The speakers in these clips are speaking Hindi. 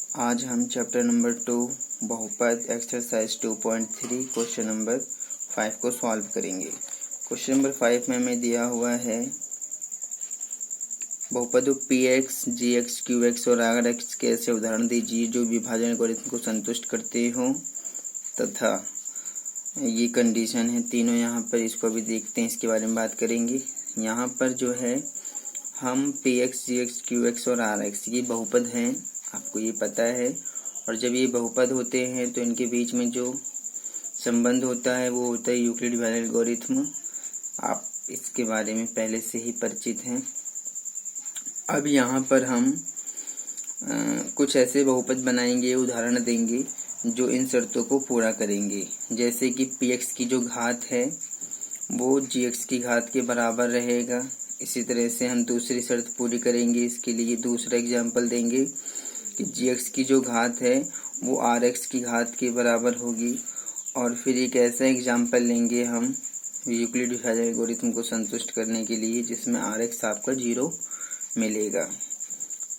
आज हम चैप्टर नंबर 2 बहुपद एक्सरसाइज 2.3 क्वेश्चन नंबर 5 को सॉल्व करेंगे। क्वेश्चन नंबर 5 में हमें दिया हुआ है बहुपदों px, gx, qx और rx के ऐसे उदाहरण दीजिए जो विभाजन एल्गोरिथम को संतुष्ट करते हो तथा ये कंडीशन है तीनों। यहाँ पर इसको भी देखते हैं, इसके बारे में बात करेंगे। यहाँ पर जो है हम px, gx, qx और rx ये बहुपद हैं, आपको ये पता है। और जब ये बहुपद होते हैं तो इनके बीच में जो संबंध होता है वो होता है यूक्लिड डिवीजन एल्गोरिथम। आप इसके बारे में पहले से ही परिचित हैं। अब यहाँ पर हम कुछ ऐसे बहुपद बनाएंगे, उदाहरण देंगे जो इन शर्तों को पूरा करेंगे। जैसे कि px की जो घात है वो gx की घात के बराबर रहेगा। इसी तरह से हम दूसरी शर्त पूरी करेंगे। इसके लिए दूसरा एग्जाम्पल देंगे कि gx की जो घात है वो rx की घात के बराबर होगी। और फिर एक ऐसा एग्जाम्पल लेंगे हम यूक्लिड डिवीजन एल्गोरिथम को संतुष्ट करने के लिए जिसमें rx आपका 0 मिलेगा।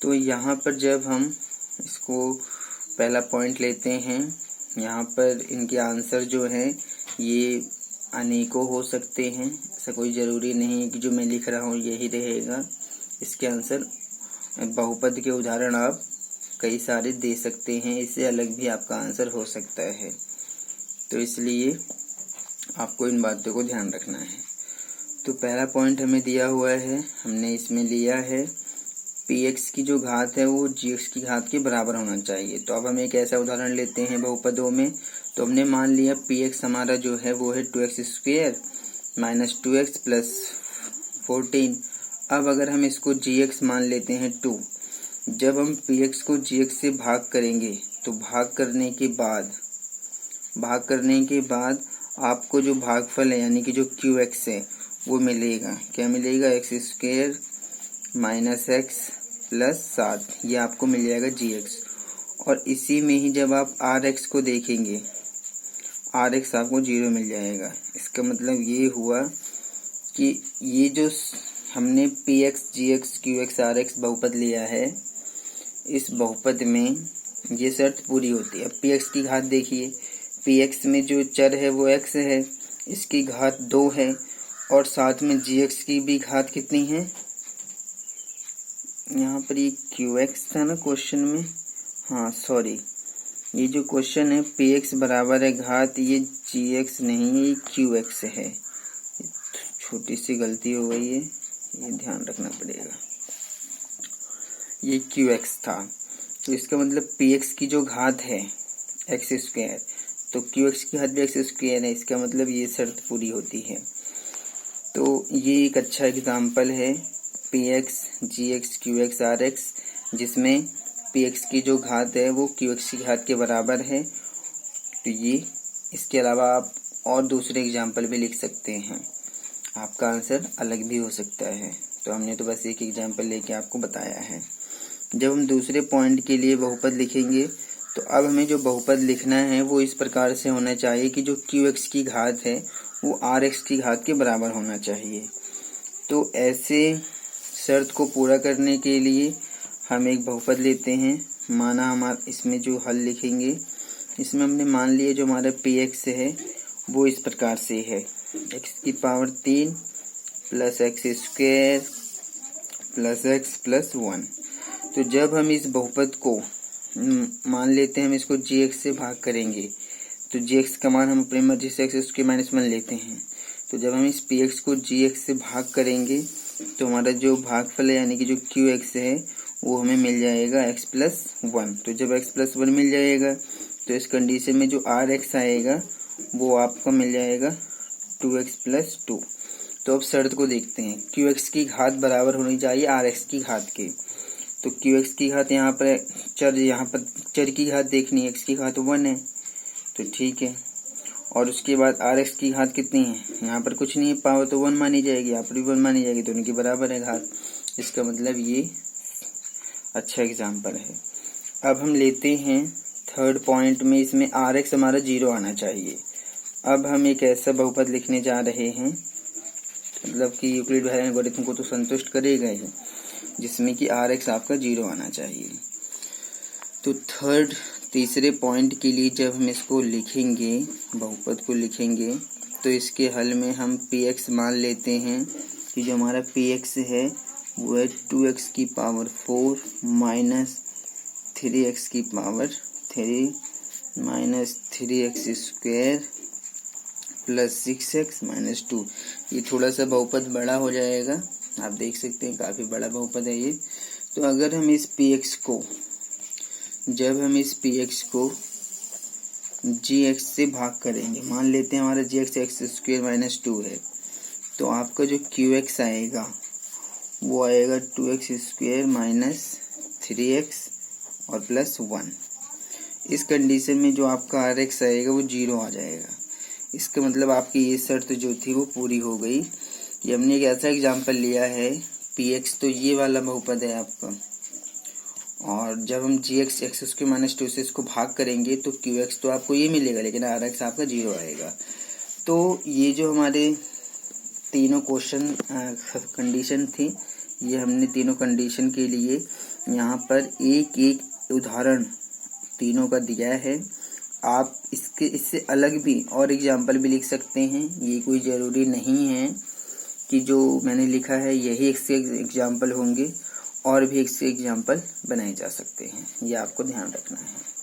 तो यहाँ पर जब हम इसको पहला पॉइंट लेते हैं, यहाँ पर इनके आंसर जो है ये अनेकों हो सकते हैं। ऐसा कोई ज़रूरी नहीं है कि जो मैं लिख रहा हूँ यही रहेगा। इसके आंसर बहुपद के उदाहरण आप कई सारे दे सकते हैं, इससे अलग भी आपका आंसर हो सकता है। तो इसलिए आपको इन बातों को ध्यान रखना है। तो पहला पॉइंट हमें दिया हुआ है, हमने इसमें लिया है px की जो घात है वो gx की घात के बराबर होना चाहिए। तो अब हम एक ऐसा उदाहरण लेते हैं बहुपदों में। तो हमने मान लिया px हमारा जो है वो है 2x square minus 2x plus 14। अब अगर हम इसको gx मान लेते हैं 2, जब हम px को gx से भाग करेंगे तो भाग करने के बाद आपको जो भागफल है यानी कि जो qx है वो मिलेगा। क्या मिलेगा? x square minus x plus 7, ये आपको मिल जाएगा gx। और इसी में ही जब आप rx को देखेंगे, rx आपको 0 मिल जाएगा। इसका मतलब ये हुआ कि ये जो हमने px, gx, qx, rx बहुपद लिया है, इस बहुपद में ये शर्त पूरी होती है। अब px की घात देखिए, px में जो चर है वो x है, इसकी घात 2 है और साथ में gx की भी घात कितनी है? यहाँ पर ये qx था ना क्वेश्चन में, हाँ सॉरी, ये जो क्वेश्चन है px बराबर है घात, ये gx नहीं है, ये qx है। छोटी सी गलती हो गई है, ये ध्यान रखना पड़ेगा। ये qx था, तो इसका मतलब px की जो घात है x स्क्वायर, तो qx की घात भी x स्क्वायर है। इसका मतलब ये शर्त पूरी होती है। तो ये एक अच्छा एग्जाम्पल है px, gx, qx, rx, जिसमें px की जो घात है वो qx की घात के बराबर है। तो ये इसके अलावा आप और दूसरे एग्जाम्पल भी लिख सकते हैं, आपका आंसर अलग भी हो सकता है। तो हमने तो बस एक एग्जाम्पल लेके आपको बताया है। जब हम दूसरे पॉइंट के लिए बहुपद लिखेंगे तो अब हमें जो बहुपद लिखना है वो इस प्रकार से होना चाहिए कि जो qx की घात है वो rx की घात के बराबर होना चाहिए। तो ऐसे शर्त को पूरा करने के लिए हम एक बहुपद लेते हैं। माना हमारा इसमें जो हल लिखेंगे, इसमें हमने मान लिया जो हमारा px है वो इस प्रकार से है x की power 3 plus x square plus x plus 1। तो जब हम इस बहुपद को मान लेते हैं, हम इसको gx से भाग करेंगे तो gx का मान हम अपनी मर्जी से x स्क्वायर माइनस 1 लेते हैं। तो जब हम इस px को gx से भाग करेंगे तो हमारा जो भागफल है यानी कि जो qx है वो हमें मिल जाएगा x प्लस 1। तो जब x प्लस 1 मिल जाएगा तो इस कंडीशन में जो rx आएगा वो आपको मिल जाएगा 2x प्लस 2। तो अब शर्त को देखते हैं, qx की घात बराबर होनी चाहिए rx की घात के। तो qx की घात यहाँ पर चर की घात देखनी है, x की घात 1 है तो ठीक है। और उसके बाद rx की घात कितनी है? यहाँ पर कुछ नहीं है, पावर तो 1 मानी जाएगी, यहाँ पर भी 1 मानी जाएगी, दोनों की बराबर है घात। इसका मतलब ये अच्छा एग्जाम्पल है। अब हम लेते हैं थर्ड पॉइंट में, इसमें rx हमारा 0 आना चाहिए। अब हम एक ऐसा बहुपद लिखने जा रहे हैं, मतलब कि यूक्लिड डिवीजन एल्गोरिथम को तो संतुष्ट करेगा ही, जिसमें कि rx आपका 0 आना चाहिए। तो तीसरे पॉइंट के लिए जब हम इसको लिखेंगे, बहुपद को लिखेंगे, तो इसके हल में हम px मान लेते हैं कि जो हमारा px है वो है 2x की पावर 4 माइनस 3x की power 3 minus 3x square plus 6x minus 2। ये थोड़ा सा बहुपद बड़ा हो जाएगा, आप देख सकते हैं काफ़ी बड़ा बहुपद है ये। तो अगर हम इस px को, जब हम इस px को gx से भाग करेंगे, मान लेते हैं हमारा gx x स्क्वायर माइनस 2 है, तो आपका जो qx आएगा वो आएगा 2x स्क्वायर माइनस 3x और प्लस 1। इस कंडीशन में जो आपका rx आएगा वो 0 आ जाएगा। इसका मतलब आपकी ये शर्त जो थी वो पूरी हो गई। ये हमने एक ऐसा एग्जांपल लिया है, px तो ये वाला बहुपद है आपका, और जब हम gx x स्क्वायर माइनस 2 से इसको भाग करेंगे तो qx तो आपको ये मिलेगा, लेकिन rx आपका 0 आएगा। तो ये जो हमारे तीनों क्वेश्चन कंडीशन थी, ये हमने तीनों कंडीशन के लिए यहाँ पर एक एक उदाहरण तीनों का दिया है। आप इससे अलग भी और एग्जाम्पल भी लिख सकते हैं। ये कोई ज़रूरी नहीं है कि जो मैंने लिखा है यही एक से एग्जाम्पल होंगे, और भी एक से एग्जाम्पल बनाए जा सकते हैं, ये आपको ध्यान रखना है।